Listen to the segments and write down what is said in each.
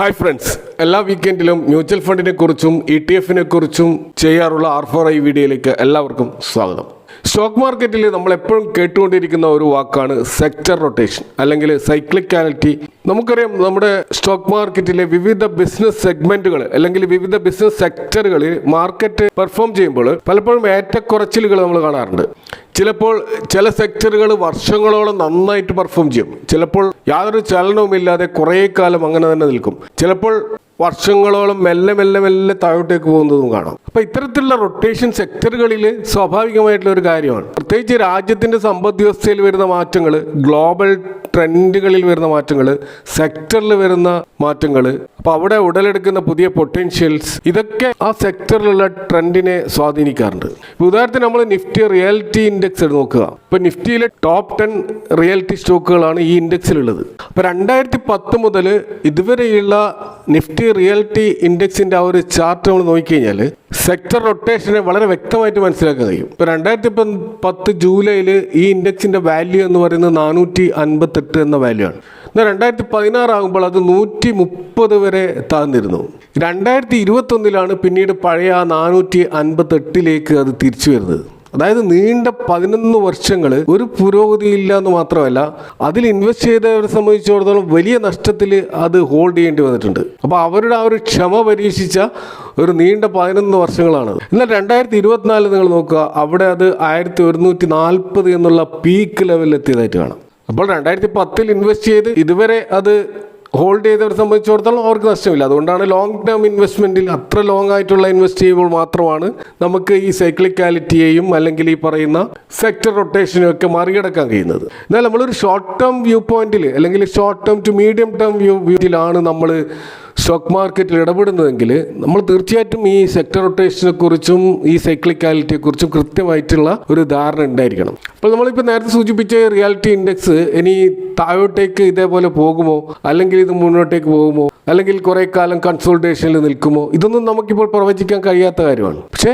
Hi friends, എല്ലാ വീക്കെൻഡിലും mutual ഫണ്ടിനെ കുറിച്ചും ETF-നെ കുറിച്ചും ചെയ്യാറുള്ള R4I വീഡിയോയിലേക്ക് എല്ലാവർക്കും സ്വാഗതം. സ്റ്റോക്ക് മാർക്കറ്റിൽ നമ്മൾ എപ്പോഴും കേട്ടുകൊണ്ടിരിക്കുന്ന ഒരു വാക്കാണ് സെക്ടർ റൊട്ടേഷൻ അല്ലെങ്കിൽ സൈക്ലിക്കാലിറ്റി. നമുക്കറിയാം, നമ്മുടെ സ്റ്റോക്ക് മാർക്കറ്റിലെ വിവിധ ബിസിനസ് സെഗ്മെന്റുകൾ അല്ലെങ്കിൽ വിവിധ ബിസിനസ് സെക്ടറുകളിൽ മാർക്കറ്റ് പെർഫോം ചെയ്യുമ്പോൾ പലപ്പോഴും ഏറ്റക്കുറച്ചിലുകൾ നമ്മൾ കാണാറുണ്ട്. ചിലപ്പോൾ ചില സെക്ടറുകൾ വർഷങ്ങളോളം നന്നായിട്ട് പെർഫോം ചെയ്യും, ചിലപ്പോൾ യാതൊരു ചലനവുമില്ലാതെ കുറേ കാലം അങ്ങനെ തന്നെ നിൽക്കും, ചിലപ്പോൾ വർഷങ്ങളോളം മെല്ലെ മെല്ലെ മെല്ലെ താഴോട്ടേക്ക് പോകുന്നതും കാണാം. അപ്പോൾ ഇത്തരത്തിലുള്ള റൊട്ടേഷൻ സെക്ടറുകളിൽ സ്വാഭാവികമായിട്ടുള്ള ഒരു കാര്യമാണ്. പ്രത്യേകിച്ച് രാജ്യത്തിൻ്റെ സമ്പദ് വ്യവസ്ഥയിൽ വരുന്ന മാറ്റങ്ങൾ, ഗ്ലോബൽ ട്രെൻഡുകളിൽ വരുന്ന മാറ്റങ്ങൾ, സെക്ടറിൽ വരുന്ന മാറ്റങ്ങൾ, അപ്പോൾ അവിടെ ഉടലെടുക്കുന്ന പുതിയ പൊട്ടൻഷ്യൽസ്, ഇതൊക്കെ ആ സെക്ടറിലുള്ള ട്രെൻഡിനെ സ്വാധീനിക്കാറുണ്ട്. ഉദാഹരണത്തിന് നമ്മൾ നിഫ്റ്റി റിയാലിറ്റി ഇൻഡെക്സ് നോക്കുക. ഇപ്പോൾ നിഫ്റ്റിയിലെ ടോപ്പ് 10 റിയാലിറ്റി സ്റ്റോക്കുകളാണ് ഈ ഇൻഡെക്സിലുള്ളത്. അപ്പോൾ 2010 മുതൽ ഇതുവരെയുള്ള നിഫ്റ്റി റിയാലിറ്റി ഇൻഡെക്സിൻ്റെ ആ ഒരു ചാർട്ട് നമ്മൾ നോക്കിക്കഴിഞ്ഞാൽ സെക്ടർ റൊട്ടേഷനെ വളരെ വ്യക്തമായിട്ട് മനസ്സിലാക്കാൻ കഴിയും. ഇപ്പോൾ 2010 ജൂലൈയിൽ ഈ ഇൻഡെക്സിൻ്റെ വാല്യൂ എന്ന് പറയുന്നത് 458 എന്ന വാല്യൂ ആണ്. എന്നാൽ 2016 ആകുമ്പോൾ അത് 130 വരെ താഴ്ന്നിരുന്നു. 2021 പിന്നീട് പഴയ 458 അത് തിരിച്ചു വരുന്നത്. അതായത് നീണ്ട 11 വർഷങ്ങൾ ഒരു പുരോഗതിയില്ല എന്ന് മാത്രമല്ല, അതിൽ ഇൻവെസ്റ്റ് ചെയ്തവരെ സംബന്ധിച്ചിടത്തോളം വലിയ നഷ്ടത്തിൽ അത് ഹോൾഡ് ചെയ്യേണ്ടി വന്നിട്ടുണ്ട്. അപ്പോൾ അവരുടെ ആ ഒരു ക്ഷമ പരീക്ഷിച്ച ഒരു നീണ്ട 11 വർഷങ്ങളാണ്. എന്നാൽ 2024 നിങ്ങൾ നോക്കുക, അവിടെ അത് 1140 എന്നുള്ള പീക്ക് ലെവലിൽ എത്തിയതായിട്ട് കാണാം. അപ്പോൾ 2010 ഇൻവെസ്റ്റ് ചെയ്ത് ഇതുവരെ അത് ഹോൾഡ് ചെയ്തവരെ സംബന്ധിച്ചിടത്തോളം അവർക്ക് നഷ്ടമില്ല. അതുകൊണ്ടാണ് ലോങ് ടേം ഇൻവെസ്റ്റ്മെൻറ്റിൽ അത്ര ലോങ് ആയിട്ടുള്ള ഇൻവെസ്റ്റ് ചെയ്യുമ്പോൾ മാത്രമാണ് നമുക്ക് ഈ സൈക്ലിക്കാലിറ്റിയെയും അല്ലെങ്കിൽ ഈ പറയുന്ന സെക്ടർ റൊട്ടേഷനെയും ഒക്കെ മറികടക്കാൻ കഴിയുന്നത്. എന്നാൽ നമ്മളൊരു ഷോർട്ട് ടേം വ്യൂ പോയിന്റിൽ അല്ലെങ്കിൽ short term to medium term വ്യൂവിലാണ് നമ്മൾ സ്റ്റോക്ക് മാർക്കറ്റിൽ ഇടപെടുന്നതെങ്കിൽ നമ്മൾ തീർച്ചയായിട്ടും ഈ സെക്ടർ റൊട്ടേഷനെ കുറിച്ചും ഈ സൈക്ലിക്കാലിറ്റിയെക്കുറിച്ചും കൃത്യമായിട്ടുള്ള ഒരു ധാരണ ഉണ്ടായിരിക്കണം. അപ്പോൾ നമ്മളിപ്പോൾ നേരത്തെ സൂചിപ്പിച്ച റിയാലിറ്റി ഇൻഡെക്സ് ഇനി താഴോട്ടേക്ക് ഇതേപോലെ പോകുമോ, അല്ലെങ്കിൽ ഇത് മുന്നോട്ടേക്ക് പോകുമോ, അല്ലെങ്കിൽ കുറേ കാലം കൺസോൾട്ടേഷനിൽ നിൽക്കുമോ, ഇതൊന്നും നമുക്കിപ്പോൾ പ്രവചിക്കാൻ കഴിയാത്ത കാര്യമാണ്. പക്ഷേ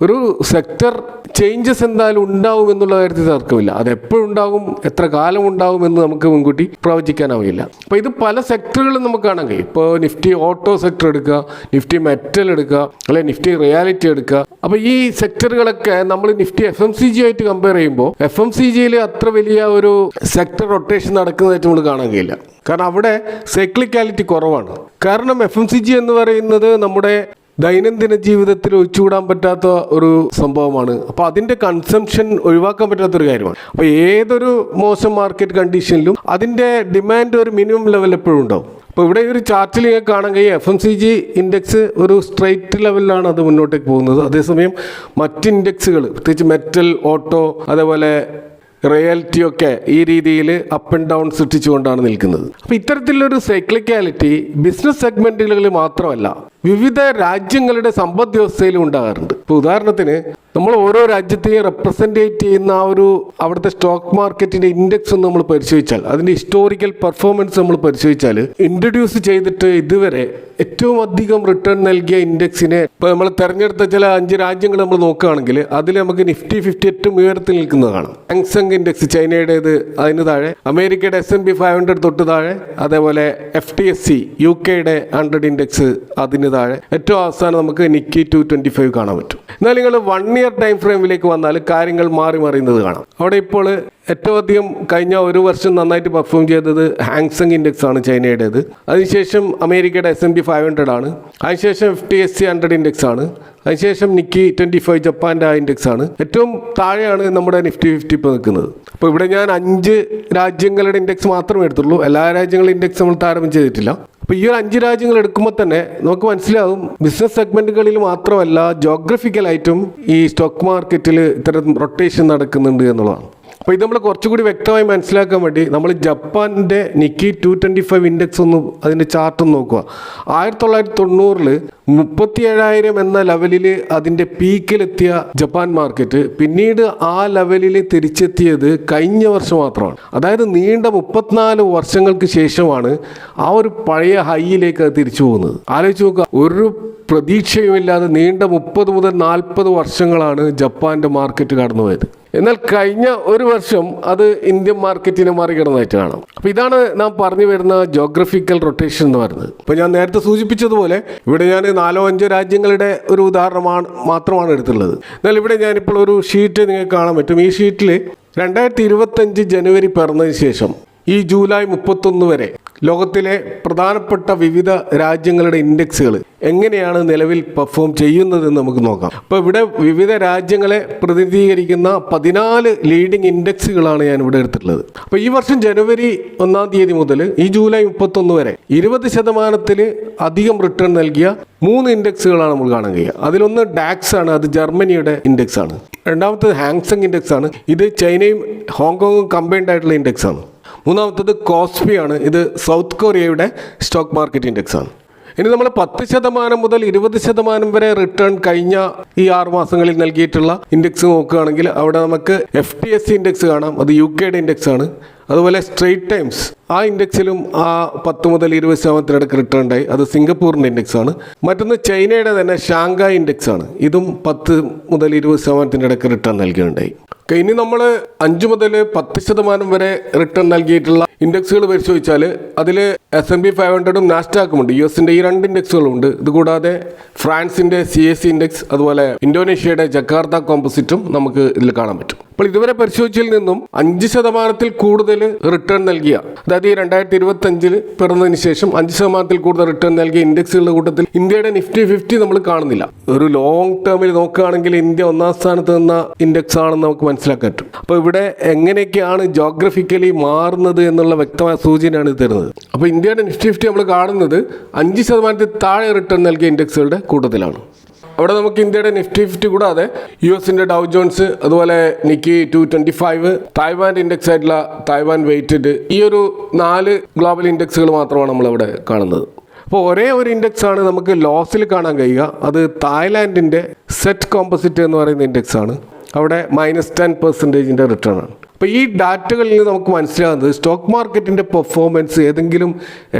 ഒരു സെക്ടർ ചേഞ്ചസ് എന്തായാലും ഉണ്ടാവും എന്നുള്ള കാര്യത്തിൽ തർക്കമില്ല. അത് എപ്പോഴുണ്ടാകും, എത്ര കാലം ഉണ്ടാകും എന്ന് നമുക്ക് മുൻകൂട്ടി പ്രവചിക്കാനാവില്ല. അപ്പോൾ ഇത് പല സെക്ടറുകളും നമുക്ക് കാണാൻ കഴിയും. ഇപ്പോൾ നിഫ്റ്റി ഓട്ടോ സെക്ടർ എടുക്കുക, നിഫ്റ്റി മെറ്റൽ എടുക്കുക, അല്ലെങ്കിൽ നിഫ്റ്റി റിയാലിറ്റി എടുക്കുക. അപ്പോൾ ഈ സെക്ടറുകളൊക്കെ നമ്മൾ നിഫ്റ്റി FMCG ആയിട്ട് കമ്പയർ ചെയ്യുമ്പോൾ FMCGയിൽ അത്ര വലിയ ഒരു സെക്ടർ റൊട്ടേഷൻ നടക്കുന്നതായിട്ട് നമ്മൾ കാണാൻ കഴിയില്ല. കാരണം അവിടെ സൈക്ലിക്കാലിറ്റി കുറവാണ്. കാരണം FMCG എന്ന് പറയുന്നത് നമ്മുടെ ദൈനംദിന ജീവിതത്തിൽ ഒഴിച്ചുകൂടാൻ പറ്റാത്ത ഒരു സംഭവമാണ്. അപ്പോൾ അതിൻ്റെ കൺസംഷൻ ഒഴിവാക്കാൻ പറ്റാത്തൊരു കാര്യമാണ്. അപ്പോൾ ഏതൊരു മോശം മാർക്കറ്റ് കണ്ടീഷനിലും അതിൻ്റെ ഡിമാൻഡ് ഒരു മിനിമം ലെവൽ എപ്പോഴും ഉണ്ടാവും. അപ്പോൾ ഇവിടെ ഒരു ചാർട്ടിൽ കാണാൻ കഴിയും, FMCG ഇൻഡെക്സ് ഒരു സ്ട്രൈറ്റ് ലെവലിലാണ് അത് മുന്നോട്ടേക്ക് പോകുന്നത്. അതേസമയം മറ്റ് ഇൻഡെക്സുകൾ, പ്രത്യേകിച്ച് മെറ്റൽ, ഓട്ടോ, അതേപോലെ റിയാലിറ്റി ഒക്കെ ഈ രീതിയിൽ അപ്പ് ആൻഡ് ഡൗൺ സൃഷ്ടിച്ചുകൊണ്ടാണ് നിൽക്കുന്നത്. അപ്പോൾ ഇത്തരത്തിലൊരു സൈക്ലിക്കാലിറ്റി ബിസിനസ് സെഗ്മെന്റുകളിൽ മാത്രമല്ല, വിവിധ രാജ്യങ്ങളുടെ സമ്പദ് വ്യവസ്ഥയിലും ഉണ്ടാകാറുണ്ട്. ഇപ്പോൾ ഉദാഹരണത്തിന് നമ്മൾ ഓരോ രാജ്യത്തെയും റെപ്രസെൻറ്റേറ്റ് ചെയ്യുന്ന ആ ഒരു അവിടുത്തെ സ്റ്റോക്ക് മാർക്കറ്റിൻ്റെ ഇൻഡെക്സ് ഒന്ന് നമ്മൾ പരിശോധിച്ചാൽ, അതിൻ്റെ ഹിസ്റ്റോറിക്കൽ പെർഫോമൻസ് നമ്മൾ പരിശോധിച്ചാൽ, ഇൻട്രൊഡ്യൂസ് ചെയ്തിട്ട് ഇതുവരെ ഏറ്റവും അധികം റിട്ടേൺ നൽകിയ ഇൻഡെക്സിനെ ഇപ്പോൾ നമ്മൾ തിരഞ്ഞെടുത്ത ചില 5 രാജ്യങ്ങൾ നമ്മൾ നോക്കുകയാണെങ്കിൽ അതിൽ നമുക്ക് നിഫ്റ്റി 50 ഏറ്റവും ഉയരത്തിൽ നിൽക്കുന്നത് കാണാം. ഹാങ്സെങ് ഇൻഡെക്സ് ചൈനയുടേത് അതിന് താഴെ, അമേരിക്കയുടെ S&P 500 തൊട്ട് താഴെ, അതേപോലെ FTSE UKയുടെ 100 ഇൻഡെക്സ് അതിന് താഴെ, ഏറ്റവും അവസാനം നമുക്ക് നിക്കി 225 കാണാൻ പറ്റും. എന്നാൽ നിങ്ങൾ 1 ഇയർ ടൈം ഫ്രെയിമിലേക്ക് വന്നാൽ കാര്യങ്ങൾ മാറി മറിയുന്നത് കാണാം. അവിടെ ഇപ്പോൾ ഏറ്റവും അധികം കഴിഞ്ഞ ഒരു വർഷം നന്നായിട്ട് പെർഫോം ചെയ്തത് ഹാങ്സെങ് ഇൻഡെക്സ് ആണ് ചൈനയുടേത്. അതിനുശേഷം അമേരിക്കയുടെ S&P 500 ആണ്. അതിനുശേഷം FTSE 100 ഇൻഡെക്സ് ആണ്. അതിനുശേഷം നിക്കി 25 ജപ്പാൻ്റെ ആ ഇൻഡെക്സ് ആണ്. ഏറ്റവും താഴെയാണ് നമ്മുടെ നിഫ്റ്റി 50 ഇപ്പോൾ നിൽക്കുന്നത്. അപ്പോൾ ഇവിടെ ഞാൻ 5 രാജ്യങ്ങളുടെ ഇൻഡെക്സ് മാത്രമേ എടുത്തുള്ളൂ. എല്ലാ രാജ്യങ്ങളുടെ ഇൻഡെക്സ് നമ്മൾ താരതമ്യം ചെയ്തിട്ടില്ല. അപ്പോൾ ഈ ഒരു 5 രാജ്യങ്ങൾ എടുക്കുമ്പോൾ തന്നെ നമുക്ക് മനസ്സിലാവും, ബിസിനസ് സെഗ്മെൻറ്റുകളിൽ മാത്രമല്ല ജോഗ്രഫിക്കലായിട്ടും ഈ സ്റ്റോക്ക് മാർക്കറ്റിൽ ഇത്തരം റൊട്ടേഷൻ നടക്കുന്നുണ്ട് എന്നുള്ളതാണ്. അപ്പോൾ ഇത് നമ്മൾ കുറച്ചുകൂടി വ്യക്തമായി മനസ്സിലാക്കാൻ വേണ്ടി നമ്മൾ ജപ്പാൻ്റെ നിക്കി 225 ഇൻഡെക്സ് ഒന്ന് അതിൻ്റെ ചാർട്ടൊന്ന് നോക്കുക. 1990 37,000 എന്ന ലെവലിൽ അതിൻ്റെ പീക്കിലെത്തിയ ജപ്പാൻ മാർക്കറ്റ് പിന്നീട് ആ ലെവലിൽ തിരിച്ചെത്തിയത് കഴിഞ്ഞ വർഷം മാത്രമാണ്. അതായത് നീണ്ട 34 വർഷങ്ങൾക്ക് ശേഷമാണ് ആ ഒരു പഴയ ഹൈയിലേക്ക് അത് തിരിച്ചു പോകുന്നത്. ആലോചിച്ച് നോക്കുക, ഒരു പ്രതീക്ഷയുമില്ലാതെ നീണ്ട 30 മുതൽ 40 വർഷങ്ങളാണ് ജപ്പാന്റെ മാർക്കറ്റ് കടന്നുപോയത്. എന്നാൽ കഴിഞ്ഞ ഒരു വർഷം അത് ഇന്ത്യൻ മാർക്കറ്റിനെ മറികടന്നായിട്ട് കാണാം. അപ്പോൾ ഇതാണ് നാം പറഞ്ഞു വരുന്ന ജോഗ്രഫിക്കൽ റൊട്ടേഷൻ എന്ന് പറയുന്നത്. ഇപ്പോൾ ഞാൻ നേരത്തെ സൂചിപ്പിച്ചതുപോലെ ഇവിടെ ഞാൻ 4-5 രാജ്യങ്ങളുടെ ഒരു ഉദാഹരണമാണ് മാത്രമാണ് എടുത്തുള്ളത്. എന്നാൽ ഇവിടെ ഞാനിപ്പോൾ ഒരു ഷീറ്റ് നിങ്ങൾക്ക് കാണാൻ പറ്റും. ഈ ഷീറ്റിൽ 2025 ജനുവരി പിറന്നതിന് ശേഷം ഈ ജൂലൈ 31 വരെ ലോകത്തിലെ പ്രധാനപ്പെട്ട വിവിധ രാജ്യങ്ങളുടെ ഇൻഡെക്സുകൾ എങ്ങനെയാണ് നിലവിൽ പെർഫോം ചെയ്യുന്നതെന്ന് നമുക്ക് നോക്കാം. അപ്പോൾ ഇവിടെ വിവിധ രാജ്യങ്ങളെ പ്രതിനിധീകരിക്കുന്ന 14 ലീഡിംഗ് ഇൻഡെക്സുകളാണ് ഞാൻ ഇവിടെ എടുത്തിട്ടുള്ളത്. അപ്പോൾ ഈ വർഷം ജനുവരി 1-ാം തീയതി മുതൽ ഈ ജൂലൈ 31 വരെ 20% അധികം റിട്ടേൺ നൽകിയ 3 ഇൻഡെക്സുകളാണ് നമ്മൾ കാണാൻ കഴിയുക. അതിലൊന്ന് ഡാക്സ് ആണ്, അത് ജർമ്മനിയുടെ ഇൻഡെക്സ് ആണ്. രണ്ടാമത്തത് ഹാങ്സെങ് ഇൻഡെക്സ് ആണ്, ഇത് ചൈനയും ഹോങ്കോങ്ങും കമ്പൈൻഡ് ആയിട്ടുള്ള ഇൻഡെക്സ് ആണ്. മൂന്നാമത്തത് കോസ്പി ആണ്, ഇത് സൗത്ത് കൊറിയയുടെ സ്റ്റോക്ക് മാർക്കറ്റ് ഇൻഡെക്സ് ആണ്. ഇനി നമ്മൾ 10% മുതൽ 20% വരെ റിട്ടേൺ കഴിഞ്ഞ ഈ 6 മാസങ്ങളിൽ നൽകിയിട്ടുള്ള ഇൻഡെക്സ് നോക്കുകയാണെങ്കിൽ അവിടെ നമുക്ക് FTSE ഇൻഡെക്സ് കാണാം, അത് UK ഇൻഡെക്സ് ആണ്. അതുപോലെ സ്ട്രെയിറ്റ് ടൈംസ് ആ ഇൻഡെക്സിലും ആ 10 മുതൽ 20% റിട്ടേൺ ഉണ്ടായി, അത് സിംഗപ്പൂരിൻ്റെ ഇൻഡെക്സ് ആണ്. മറ്റൊന്ന് ചൈനയുടെ തന്നെ ഷാങ്ഹായ് ഇൻഡെക്സ് ആണ്, ഇതും 10 മുതൽ 20% റിട്ടേൺ നൽകുകയുണ്ടായി. ഇനി നമ്മൾ 5 മുതൽ 10% വരെ റിട്ടേൺ നൽകിയിട്ടുള്ള ഇൻഡെക്സുകൾ പരിശോധിച്ചാൽ അതിൽ S&P 500ഉം നാസ്ഡാക്കും ഉണ്ട്. US-ന്റെ ഈ 2 ഇൻഡെക്സുകളും ഉണ്ട്. ഇതുകൂടാതെ ഫ്രാൻസിന്റെ CAC ഇൻഡെക്സ്, അതുപോലെ ഇന്തോനേഷ്യയുടെ ജക്കാർത്ത കോമ്പോസിറ്റും നമുക്ക് ഇതിൽ കാണാൻ പറ്റും. അപ്പോൾ ഇതുവരെ പരിശോധിച്ചതിൽ നിന്നും 5% കൂടുതൽ റിട്ടേൺ നൽകിയ, അതായത് ഈ 2025 പിറന്നതിന് ശേഷം 5% കൂടുതൽ റിട്ടേൺ നൽകിയ ഇൻഡെക്സുകളുടെ കൂട്ടത്തിൽ ഇന്ത്യയുടെ നിഫ്റ്റി 50 നമ്മൾ കാണുന്നില്ല. ഒരു ലോങ് ടേമിൽ നോക്കുകയാണെങ്കിൽ ഇന്ത്യ 1-ാം സ്ഥാനത്ത് നിന്ന ഇൻഡെക്സ് ആണെന്ന് നമുക്ക് മനസ്സിലാക്കാൻ പറ്റും. അപ്പോൾ ഇവിടെ എങ്ങനെയൊക്കെയാണ് ജോഗ്രഫിക്കലി മാറുന്നത് എന്നുള്ള വ്യക്തമായ സൂചനയാണ് തരുന്നത്. അപ്പോൾ ഇന്ത്യയുടെ നിഫ്റ്റി 50 നമ്മൾ കാണുന്നത് 5% താഴെ റിട്ടേൺ നൽകിയ ഇൻഡെക്സുകളുടെ കൂട്ടത്തിലാണ്. അവിടെ നമുക്ക് ഇന്ത്യയുടെ നിഫ്റ്റി 50 കൂടാതെ US-ന്റെ ഡൗ ജോൺസ്, അതുപോലെ നിക്കി 225, തായ്വാൻ്റെ ഇൻഡെക്സ് ആയിട്ടുള്ള തായ്വാൻ വെയ്റ്റഡ്, ഈ ഒരു 4 ഗ്ലോബൽ ഇൻഡെക്സുകൾ മാത്രമാണ് നമ്മളവിടെ കാണുന്നത്. അപ്പോൾ ഒരേ ഒരു ഇൻഡെക്സ് ആണ് നമുക്ക് ലോസിൽ കാണാൻ കഴിയുക, അത് തായ്ലാൻഡിൻ്റെ സെറ്റ് കോമ്പോസിറ്റ് എന്ന് പറയുന്ന ഇൻഡെക്സ് ആണ്. അവിടെ -10% റിട്ടേൺ ആണ്. അപ്പോൾ ഈ ഡാറ്റകളിൽ നിന്ന് നമുക്ക് മനസ്സിലാകുന്നത് സ്റ്റോക്ക് മാർക്കറ്റിൻ്റെ പെർഫോമൻസ് ഏതെങ്കിലും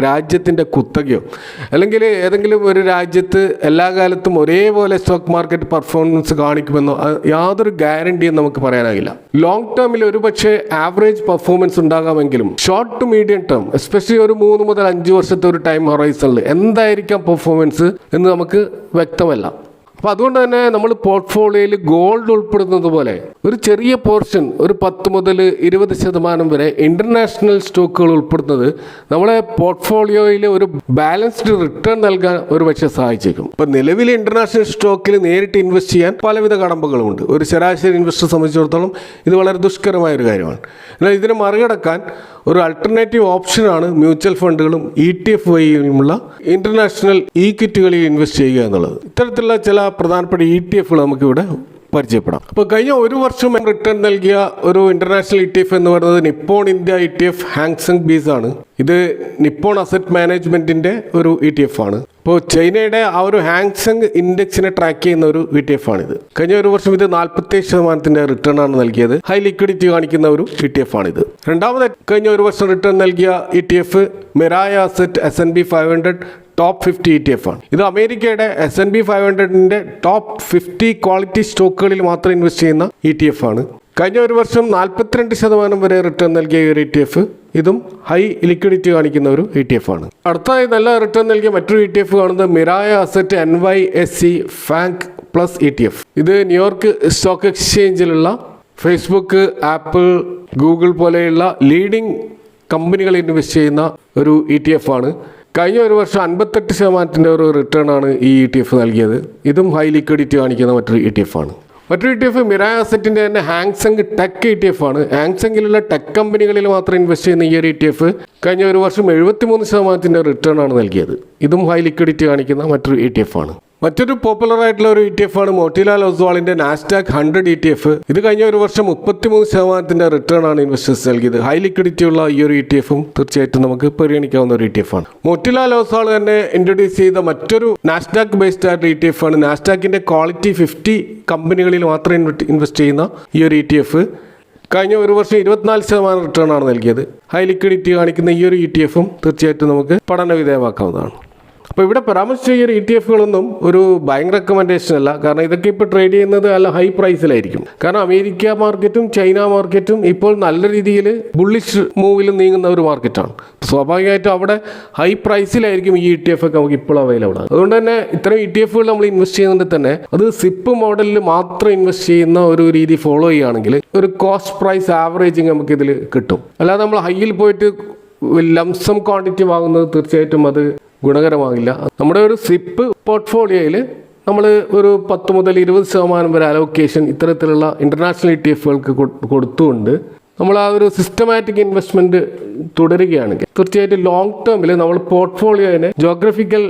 രാജ്യത്തിൻ്റെ കുത്തകയോ അല്ലെങ്കിൽ ഏതെങ്കിലും ഒരു രാജ്യത്ത് എല്ലാ കാലത്തും ഒരേപോലെ സ്റ്റോക്ക് മാർക്കറ്റ് പെർഫോമൻസ് കാണിക്കുമെന്നോ യാതൊരു ഗ്യാരണ്ടിയും നമുക്ക് പറയാനാകില്ല. ലോങ് ടേമിൽ ഒരു പക്ഷേ ആവറേജ് പെർഫോമൻസ് ഉണ്ടാകാമെങ്കിലും short to medium term, especially ഒരു 3 മുതൽ 5 വർഷത്തെ ഒരു ടൈം ഹൊറൈസണിൽ എന്തായിരിക്കാം പെർഫോമൻസ് എന്ന് നമുക്ക് വ്യക്തമല്ല. അപ്പോൾ അതുകൊണ്ട് തന്നെ നമ്മൾ പോർട്ട്ഫോളിയോയിൽ ഗോൾഡ് ഉൾപ്പെടുന്നത് പോലെ ഒരു ചെറിയ പോർഷൻ, ഒരു 10 മുതൽ 20% വരെ ഇൻ്റർനാഷണൽ സ്റ്റോക്കുകൾ ഉൾപ്പെടുന്നത് നമ്മളെ പോർട്ട്ഫോളിയോയിൽ ഒരു ബാലൻസ്ഡ് റിട്ടേൺ നൽകാൻ ഒരു പക്ഷേ സഹായിച്ചേക്കും. ഇപ്പോൾ നിലവിലെ ഇൻ്റർനാഷണൽ സ്റ്റോക്കിൽ നേരിട്ട് ഇൻവെസ്റ്റ് ചെയ്യാൻ പലവിധ കടമ്പകളുമുണ്ട്. ഒരു ശരാശരി ഇൻവെസ്റ്ററെ സംബന്ധിച്ചിടത്തോളം ഇത് വളരെ ദുഷ്കരമായൊരു കാര്യമാണ്. എന്നാൽ ഇതിനെ മറികടക്കാൻ ഒരു അൾട്ടർനേറ്റീവ് ഓപ്ഷനാണ് മ്യൂച്വൽ ഫണ്ടുകളും ETF വഴിയുമുള്ള ഇൻ്റർനാഷണൽ ഈക്വിറ്റികളിൽ ഇൻവെസ്റ്റ് ചെയ്യുക എന്നുള്ളത്. ഇത്തരത്തിലുള്ള ചില പ്രധാനപ്പെട്ട ETF നമുക്കിവിടെ പരിചയപ്പെടാം. അപ്പോൾ കഴിഞ്ഞ ഒരു വർഷം റിട്ടേൺ നൽകിയ ഒരു ഇന്റർനാഷണൽ ETF എന്ന് പറയുന്നത് നിപ്പോൺ ഇന്ത്യ ETF ഹാങ്സെങ് ബീസ് ആണ്. ഇത് നിപ്പോൺ അസറ്റ് മാനേജ്മെന്റിന്റെ ഒരു ETF ആണ്. ഇപ്പോൾ ചൈനയുടെ ആ ഒരു ഹാങ്സെങ് ഇൻഡെക്സിനെ ട്രാക്ക് ചെയ്യുന്ന ഒരു ETF ആണിത്. കഴിഞ്ഞ ഒരു വർഷം ഇത് 47% റിട്ടേൺ ആണ് നൽകിയത്. ഹൈ ലിക്വിഡിറ്റി കാണിക്കുന്ന ഒരു ETF ആണിത്. രണ്ടാമത് കഴിഞ്ഞ ഒരു വർഷം റിട്ടേൺ നൽകിയ ETF Mirae asset S&P 500 top 50 ETF ആണ്. ഇത് അമേരിക്കയുടെ S&P 500ന്റെ ടോപ്പ് 50 ക്വാളിറ്റി സ്റ്റോക്കുകളിൽ മാത്രം ഇൻവെസ്റ്റ് ചെയ്യുന്ന ETF ആണ്. കഴിഞ്ഞ ഒരു വർഷം 42% വരെ റിട്ടേൺ നൽകിയ ഒരു ETF, ഇതും ഹൈ ലിക്വിഡിറ്റി കാണിക്കുന്ന ഒരു ETF ആണ്. അടുത്തതായി നല്ല റിട്ടേൺ നൽകിയ മറ്റൊരു ETF കാണുന്നത് Mirae asset NYSE FANG plus ETF. ഇത് ന്യൂയോർക്ക് സ്റ്റോക്ക് എക്സ്ചേഞ്ചിലുള്ള ഫേസ്ബുക്ക്, ആപ്പിൾ, ഗൂഗിൾ പോലെയുള്ള ലീഡിംഗ് കമ്പനികൾ ഇൻവെസ്റ്റ് ചെയ്യുന്ന ഒരു ETF ആണ്. കഴിഞ്ഞ ഒരു വർഷം 58% ഒരു റിട്ടേൺ ആണ് ഈ ETF നൽകിയത്. ഇതും ഹൈ ലിക്വിഡിറ്റി കാണിക്കുന്ന മറ്റൊരു ETF ആണ്. മറ്റൊരു ETF മിറായ അസറ്റിൻ്റെ തന്നെ ഹാങ്സെങ് ടെക് ETF ആണ്. ഹാങ്സെങ്ങിലുള്ള ടെക് കമ്പനികളിൽ മാത്രം ഇൻവെസ്റ്റ് ചെയ്യുന്ന ഈ ഒരു ETF കഴിഞ്ഞ ഒരു വർഷം 73% റിട്ടേൺ ആണ് നൽകിയത്. ഇതും ഹൈ ലിക്വിഡിറ്റി കാണിക്കുന്ന മറ്റൊരു ETF ആണ്. മറ്റൊരു പോപ്പുലർ ആയിട്ടുള്ള ഒരു ETF ആണ് മോട്ടിലാൽ ഒസ്വാളിന്റെ നാസ്ഡാക്ക് 100 ETF. ഇത് കഴിഞ്ഞ ഒരു വർഷം 33% റിട്ടേൺ ആണ് ഇൻവെസ്റ്റേഴ്സ് നൽകിയത്. ഹൈ ലിക്വിഡിറ്റി ഉള്ള ഈ ഒരു ETF തീർച്ചയായിട്ടും നമുക്ക് പരിഗണിക്കാവുന്ന ഒരു ETF ആണ്. മോട്ടിലാൽ ഒസ്വാൾ തന്നെ ഇൻട്രൊഡ്യൂസ് ചെയ്ത മറ്റൊരു നാസ്ഡാക്ക് ബേസ്ഡ് ആയിട്ടുള്ള ETF ആണ്. നാസ്ഡാക്കിന്റെ ക്വാളിറ്റി 50 കമ്പനികളിൽ മാത്രം ഇൻവെസ്റ്റ് ചെയ്യുന്ന ഈ ഒരു ETF കഴിഞ്ഞ ഒരു വർഷം 24% റിട്ടേൺ ആണ് നൽകിയത്. ഹൈ ലിക്വിഡിറ്റി കാണിക്കുന്ന ഈ ഒരു ETF തീർച്ചയായിട്ടും നമുക്ക് പഠന വിധേയമാക്കാവുന്നതാണ്. അപ്പോൾ ഇവിടെ പരാമർശിച്ച ഈ ഒരു ETF-കളൊന്നും ഒരു ബൈങ് റെക്കമെൻഡേഷൻ അല്ല. കാരണം ഇതൊക്കെ ഇപ്പോൾ ട്രേഡ് ചെയ്യുന്നത് നല്ല ഹൈ പ്രൈസിലായിരിക്കും. കാരണം അമേരിക്ക മാർക്കറ്റും ചൈന മാർക്കറ്റും ഇപ്പോൾ നല്ല രീതിയിൽ ബുള്ളിഷ് മൂവിൽ നീങ്ങുന്ന ഒരു മാർക്കറ്റാണ്. സ്വാഭാവികമായിട്ടും അവിടെ ഹൈ പ്രൈസിലായിരിക്കും ഈ ETF ഒക്കെ നമുക്ക് ഇപ്പോൾ അവൈലബിൾ ആണ്. അതുകൊണ്ട് തന്നെ ഇത്തരം ETF-കൾ നമ്മൾ ഇൻവെസ്റ്റ് ചെയ്യുന്നുണ്ട് തന്നെ അത് സിപ്പ് മോഡലിൽ മാത്രം ഇൻവെസ്റ്റ് ചെയ്യുന്ന ഒരു രീതി ഫോളോ ചെയ്യുകയാണെങ്കിൽ ഒരു കോസ്റ്റ് പ്രൈസ് ആവറേജിങ് നമുക്ക് ഇതിൽ കിട്ടും. അല്ലാതെ നമ്മൾ ഹൈയിൽ പോയിട്ട് ലംസം ക്വാണ്ടിറ്റി വാങ്ങുന്നത് തീർച്ചയായിട്ടും അത് ഗുണകരമാകില്ല. നമ്മുടെ ഒരു സിപ്പ് പോർട്ട്ഫോളിയോയിൽ നമ്മൾ ഒരു 10 മുതൽ 20% വരെ അലോക്കേഷൻ ഇത്തരത്തിലുള്ള ഇൻ്റർനാഷണൽ ETF-കൾക്ക് കൊടുത്തുകൊണ്ട് നമ്മൾ ആ ഒരു സിസ്റ്റമാറ്റിക് ഇൻവെസ്റ്റ്മെൻറ്റ് തുടരുകയാണെങ്കിൽ തീർച്ചയായിട്ടും ലോങ് ടേമിൽ നമ്മൾ പോർട്ട്ഫോളിയോനെ ജോഗ്രഫിക്കൽ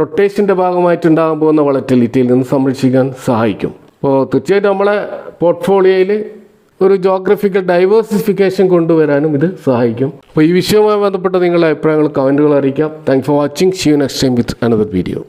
റൊട്ടേഷൻ്റെ ഭാഗമായിട്ടുണ്ടാകാൻ പോകുന്ന വളറ്റിലിറ്റിയിൽ നിന്ന് സംരക്ഷിക്കാൻ സഹായിക്കും. അപ്പോൾ തീർച്ചയായിട്ടും നമ്മളെ പോർട്ട്ഫോളിയോയിൽ ഒരു ജോഗ്രഫിക്കൽ ഡൈവേഴ്സിഫിക്കേഷൻ കൊണ്ടുവരാനും ഇത് സഹായിക്കും. അപ്പോൾ ഈ വിഷയവുമായി ബന്ധപ്പെട്ട നിങ്ങളുടെ അഭിപ്രായങ്ങൾ കമൻറ്റുകൾ അറിയിക്കാം. Thanks for watching. See you next time with another video.